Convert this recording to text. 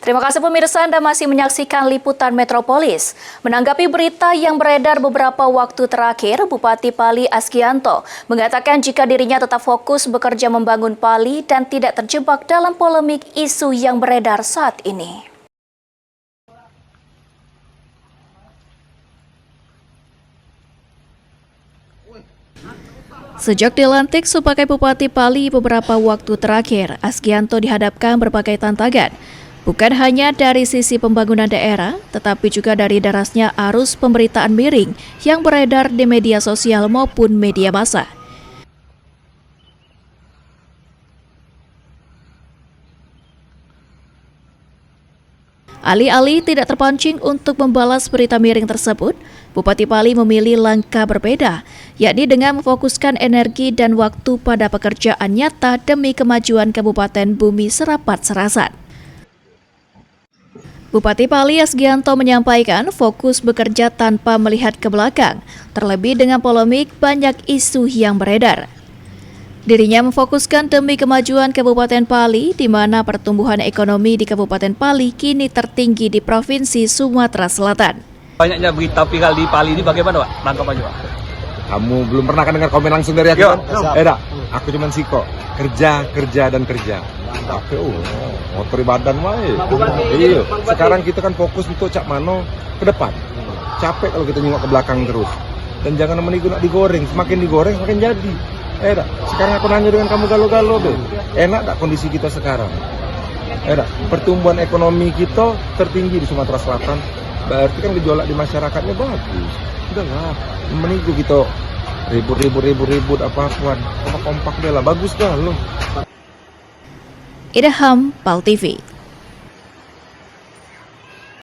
Terima kasih pemirsa, Anda masih menyaksikan Liputan Metropolis. Menanggapi berita yang beredar beberapa waktu terakhir, Bupati Pali Asgianto mengatakan jika dirinya tetap fokus bekerja membangun Pali dan tidak terjebak dalam polemik isu yang beredar saat ini. Sejak dilantik sebagai Bupati Pali beberapa waktu terakhir, Asgianto dihadapkan berbagai tantangan. Bukan hanya dari sisi pembangunan daerah, tetapi juga dari derasnya arus pemberitaan miring yang beredar di media sosial maupun media massa. Alih-alih tidak terpancing untuk membalas berita miring tersebut, Bupati Pali memilih langkah berbeda, yakni dengan memfokuskan energi dan waktu pada pekerjaan nyata demi kemajuan Kabupaten Bumi Serapat Serasan. Bupati Pali Asgianto menyampaikan fokus bekerja tanpa melihat ke belakang, terlebih dengan polemik banyak isu yang beredar. Dirinya memfokuskan demi kemajuan Kabupaten Pali, di mana pertumbuhan ekonomi di Kabupaten Pali kini tertinggi di Provinsi Sumatera Selatan. Banyaknya berita viral di Pali ini bagaimana, Pak? Tanggapannya, Pak? Kamu belum pernah kan dengar komen langsung dari aku? Kan? Aku cuman siko, kerja dan kerja. Tapi motor badan wae. Iya. Sekarang kita kan fokus untuk Cak Mano ke depan. Capek kalau kita nengok ke belakang terus. Dan jangan menipu nak digoreng, semakin digoreng semakin jadi. Sekarang aku nanya dengan kamu galo-galo deh. Enak tak kondisi kita sekarang? Pertumbuhan ekonomi kita tertinggi di Sumatera Selatan. Berarti kan gejolak di masyarakatnya bagus. Udahlah, menipu kita ribut apa-apaan. Kompak deh lah, bagus dah loh. Idham, Pal TV.